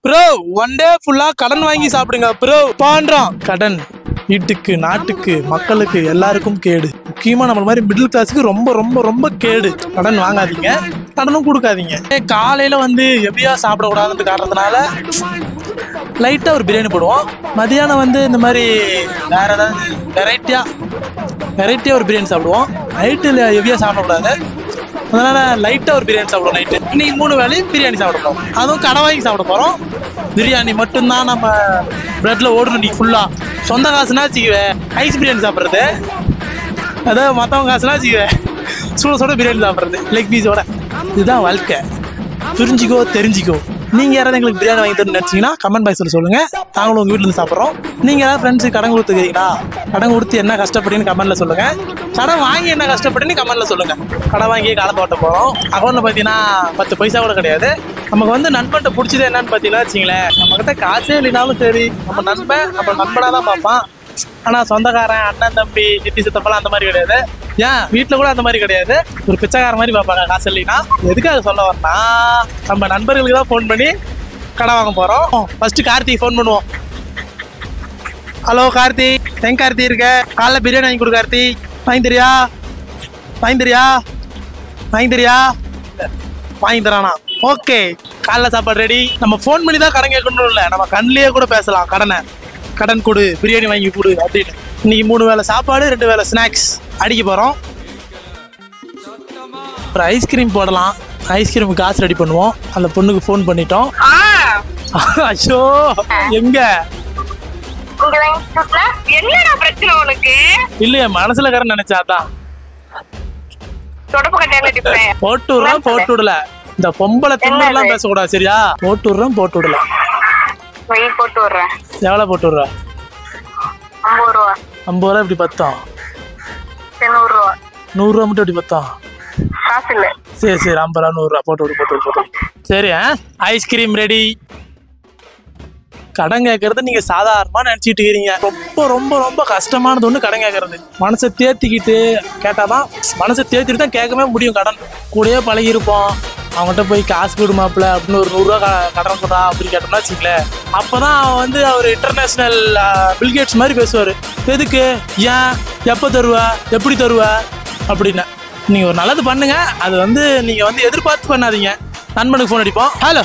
Bro one day ஃபுல்லா கடன் வாங்கி சாப்பிடுங்க ப்ரோ. பாண்றான் கடன் வீட்டுக்கு நாட்டுக்கு மக்களுக்கு எல்லாருக்கும் கேடு. முக்கியமா நம்ம மாதிரி மிடில் கிளாஸுக்கு ரொம்ப ரொம்ப ரொம்ப கேடு. கடன் வாங்காதீங்க, கடனும் கொடுக்காதீங்க. காலையில வந்து எப்படியா சாப்பிடக்கூடாதுன்னு காரணத்தினால லைட்டா ஒரு பிரியாணி போடுவோம். மதியானம் வந்து இந்த மாதிரி வேற ஏதாவது வெரைட்டியா ஒரு பிரியாணி சாப்பிடுவோம். நைட்டுல ஹெவியா சாப்பிடக்கூடாது, அதனால லைட்டா ஒரு பிரியாணி சாப்பிடுவோம். நைட்டு இன்னைக்கு 3 வேளையும் பிரியாணி சாப்பிட போறோம். அதுவும் கடை வாங்கி சாப்பிட போறோம். பிரியாணி மட்டும்தான் நம்ம பிரெட்ல ஓடணும். நீ ஃபுல்லா சொந்த காசுனா வச்சுக்குவேன் ஐஸ் பிரியாணி சாப்பிட்றது, அதாவது மற்றவங்க காசுனா வச்சுக்குவேன் சுட பிரியாணி சாப்பிட்றது லெக் பீஸோட. இதுதான் வாழ்க்கை. புரிஞ்சிக்கோ தெரிஞ்சிக்கோ. நீங்க யாராவது எங்களுக்கு பிரியாணி வாங்கி தரணும்னு நினைச்சீங்கன்னா கமெண்ட் பாக்ஸ்ல சொல்லுங்க, நாங்களும் உங்க வீட்டுல இருந்து சாப்பிட்றோம். நீங்க ஏதாவது ஃப்ரெண்ட்ஸுக்கு கடன் கொடுத்துக்கிறீங்களா, கடன் கொடுத்து என்ன கஷ்டப்பட்டீங்கன்னு கமெண்ட்ல சொல்லுங்க. கடன் வாங்கி என்ன கஷ்டப்பட்டுன்னு கமெண்ட்ல சொல்லுங்க. கடன் வாங்கி காலத்தை ஓட்ட போறோம். அக்கௌண்ட்ல பாத்தீங்கன்னா 10 பைசா கூட கிடையாது. நமக்கு வந்து நண்பன்ட்ட பிடிச்சது என்னன்னு பாத்தீங்கன்னா வச்சுங்களேன், நம்ம கிட்ட காசே இல்லைனாலும் சரி நம்ம நண்பனா தான் பார்ப்பான். ஆனா சொந்தக்காரன் அண்ணன் தம்பி சித்தி சித்தப்பெல்லாம் அந்த மாதிரி கிடையாது. ஏன் வீட்டுல கூட அந்த மாதிரி கிடையாது. ஒரு பிச்சைக்கார மாதிரி பார்ப்பாங்க காசு இல்லைன்னா. எதுக்காக சொல்ல வரனா, நம்ம நண்பர்களுக்கு தான் ஃபோன் பண்ணி கடை வாங்க போறோம். ஃபர்ஸ்ட் கார்த்திக் ஃபோன் பண்ணுவோம். ஹலோ கார்த்திக், எங்க கார்த்திக் இருக்க? காலைல பிரியாணி வாங்கி கொடு கார்த்திக். வாங்கி தரானா? ஓகே, காலைல சாப்பாடு ரெடி. நம்ம ஃபோன் பண்ணி தான் கடன் கேட்கணும் இல்லை, நம்ம கண்ணிலேயே கூட பேசலாம். கடன் கொடு, பிரியாணி வாங்கி கொடு அப்படின்னு. இன்னைக்கு 3 வேளை சாப்பாடு 2 வேளை ஸ்நாக்ஸ் அடிக்க போறோம். ஒரு ஐஸ்கிரீம் போடலாம். ஐஸ்கிரீம் காசு ரெடி பண்ணுவோம். அந்த பொண்ணுக்கு ஃபோன் பண்ணிட்டோம். ஐயோ எங்க என்னடா பிரச்சனை உனக்கு? இல்லையா மனசுல கடன் நினைச்சாதான் போட்டு விடல. இந்த பொம்பளை திமிரெல்லாம் பேசக்கூடாது சரியா? போட்டு விடல. போட்டு விடுறேன். எவ்வளவு போட்டு விடுற? 50 ரூபா. 50 ரூபா எப்படி பத்தம்? 100 ரூபா. 100 ரூபா மட்டும் எப்படி பத்தம்? காசு இல்ல. சரி 50 ரூபா 100 ரூபா போட்டு விடு. சரி, ஐஸ்கிரீம் ரெடி. கடன் கேட்கறது நீங்க சாதாரணமா நினைச்சிட்டு இருக்கீங்க. ரொம்ப ரொம்ப ரொம்ப கஷ்டமானது ஒண்ணு கடன் கேட்கறது. மனசை தேத்திக்கிட்டு கேட்டாதான், மனசை தேத்திட்டு தான் கேட்கவே முடியும். கடன் கூடயே பழகி இருப்போம். அவங்ககிட்ட போய் காசு கொடுமாப்ல அப்படின்னு ஒரு 100 ரூபா கடன் கொடுறா அப்படின்னு கேட்டோம்னா வச்சுக்கலேன், அப்பதான் அவன் வந்து அவர் இன்டர்நேஷனல் பில்கேட்ஸ் மாதிரி பேசுவார். எதுக்கு, ஏன், எப்போ தருவ, எப்படி தருவ அப்படின்னு. நீங்க ஒரு நல்லது பண்ணுங்க, அது வந்து நீங்க வந்து எதிர்பார்த்து பண்ணாதீங்க. நண்பனுக்கு ஃபோன் அடிப்போம். ஹலோ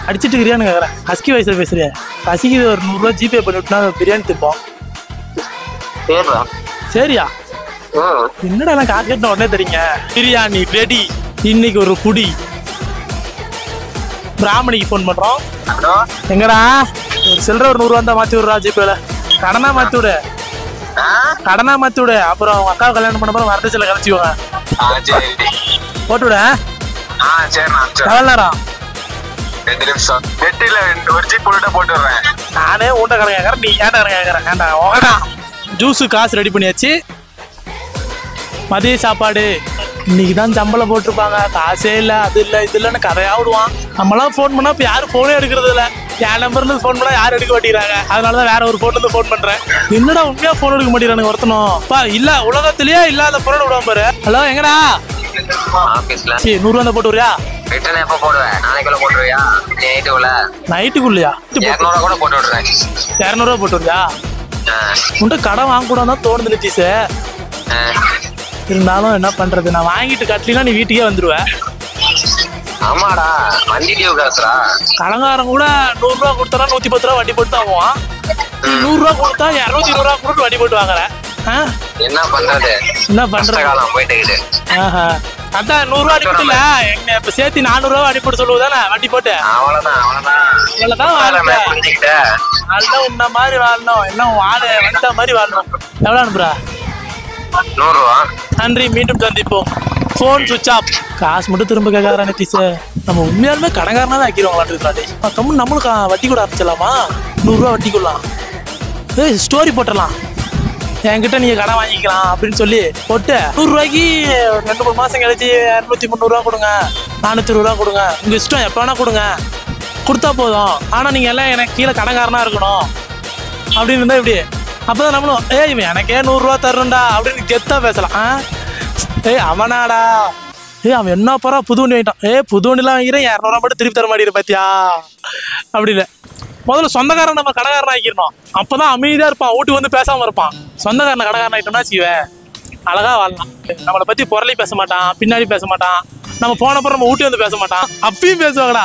அடிச்சிட்டு இருக்கிறியான்னு கேட்குறேன். ஹஸ்கி வயசுல பேசுறியா? ஹஸ்கிக்கு ஒரு 100 ரூபா ஜிபே பண்ணிவிட்டுனா பிரியாணி திப்போம். சரியா? என்னடா நான் காசு கேட்ட உடனே தெரியுங்க. பிரியாணி ரெடி. இன்னைக்கு ஒரு புடி. பிராமணிக்கு ஃபோன் பண்றோம். எங்கடா ஒரு சில்லற ஒரு 100 ரூபா தான் மாத்தி விடுறா ஜிபேல. கடனா மாத்தி விடு. அப்புறம் அவங்க அக்காவை கல்யாணம் பண்ண போற வரதட்சணை கழிச்சுவாங்க. போட்டு விட. எவ்வளவு நேரம்? 2 நிமிஷம். நெட்டில ஒரு ஜிப் போட்டு விடுறேன். நானே ஊட்ட கடன் கேட்கறேன், நீ ஏன்டா கடன் கேட்கறேன்? ஏன்டா ஜூஸு காசு ரெடி பண்ணியாச்சு. மதிய சாப்பாடு இன்னைக்கு தான் சம்பளம் போட்டிருப்பாங்க. காசே இல்லை, அது இல்லை, இது இல்லைன்னு கதையா விடுவான். நம்மளாம் ஃபோன் பண்ணா இப்போ யாரும் ஃபோனே எடுக்கிறது இல்லை. என் நம்பர்ல ஃபோன் பண்ணா யாரும் எடுக்க மாட்டேங்கிறாங்க. அதனாலதான் வேற ஒரு ஃபோன்ல இருந்து ஃபோன் பண்றேன். என்னடா உண்மையா ஃபோன் எடுக்க மாட்டேங்கிறானுங்க ஒருத்தனும். இல்ல உலகத்திலேயே இல்லாத பொருள் விடுவான் பாரு. ஹலோ எங்கடா? சரி 100 ரூபா போட்டு வரியா? எப்ப போடுவேன்? நாளைக்குள்ள போட்டுருவியா? நைட்டுக்குள்ளயா? 200 ரூபா கூட போட்டு விடுறேன். 200 ரூபா போட்டு வரியா? உன்ட்ட கடன் வாங்க கூடாதான் தோணுது நிதிஷ். இருந்தாலும் என்ன பண்றது, நான் வாங்கிட்டு கட்டலினா நீ வீட்டுக்கே வந்துருவ. ஆமாடா, வண்டி டியூ காசுடா. கடங்காரன் கூட 100 ரூபா கொடுத்தா 110 ரூபா வட்டி போட்டு ஆகுவான். 100 ரூபா கொடுத்தா 220 ரூபா கொடுத்து வட்டி போட்டு வாங்குற. என்ன பண்றது? போயிட்டு அதான் 100 ரூபா அடிப்பட்டுல எங்க இப்ப சேர்த்து 400 ரூபா அடிப்பட்டு சொல்லுவதானே வட்டி போட்டு. அவ்வளவுதான் உன்ன மாதிரி வாழணும். என்ன வாழ வந்த மாதிரி வாழணும். எவ்வளவு அனுப்புறா? 100 ரூபா. நன்றி, மீண்டும் சந்திப்போம். போன் சுவிட்ச் ஆஃப். காசு மட்டும் திரும்ப கேட்காரா நிதிஷ்? நம்ம உண்மையாலுமே கடங்காரனா தான் ஆக்கிடுவாங்களாட்டி. கம்மு நம்மளும் வட்டி கூட ஆரம்பிச்சிடலாமா? 100 ரூபா வட்டி கொள்ளலாம். ஸ்டோரி போட்டலாம், என்கிட்ட நீங்க கடன் வாங்கிக்கலாம் அப்படின்னு சொல்லி போட்டு 100 ரூபாய்க்கு 2-3 மாசம் கழிச்சு 200-300 ரூபா கொடுங்க, 420 ரூபா கொடுங்க, உங்க இஷ்டம் எப்ப வேணா கொடுங்க, கொடுத்தா போதும். ஆனா நீங்க எல்லாம் எனக்கு கீழே கடங்காரனா இருக்கணும் அப்படின்னு இருந்தா இப்படி. அப்பதான் நம்மளும் இவன் எனக்கே 100 ரூபா தரணும்டா அப்படின்னு கெத்தா பேசலாம். அவனாடா அவன் என்ன போறா புது வண்டி வாங்கிட்டான். புது வண்டிலாம் வாங்கிறேன் 200 மட்டும் திருப்பி தர மாட்டேங்கிற பாத்தியா அப்படின்னு. முதல்ல சொந்தக்காரன் நம்ம கடைக்காரன் ஆக்கிடணும். அப்பதான் அமைதியா இருப்பான், வீட்டுக்கு வந்து பேசாம இருப்பான். சொந்தக்காரனை கடைக்காரன் ஆகிட்டோம்னா செய்வேன் அழகா வாழலாம். நம்மளை பத்தி பொருளையும் பேச மாட்டான், பின்னாடி பேச மாட்டான். நம்ம போனப்பறம் நம்ம வீட்டு வந்து பேச மாட்டான், அப்பயும் பேசுவாங்கடா.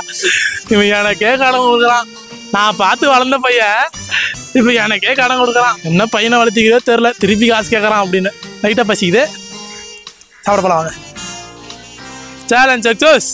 இவன் எனக்கே கடன் கொடுக்குறான். நான் பார்த்து வளர்ந்த பையன் இப்ப எனக்கே கடன் கொடுக்குறான். என்ன பையனை வளர்த்திக்கிறதோ தெரியல, திருப்பி காசு கேட்கறான் அப்படின்னு. லைட்டா பசிக்குது, சாப்பிட போலாம் வாங்க. Challenge success.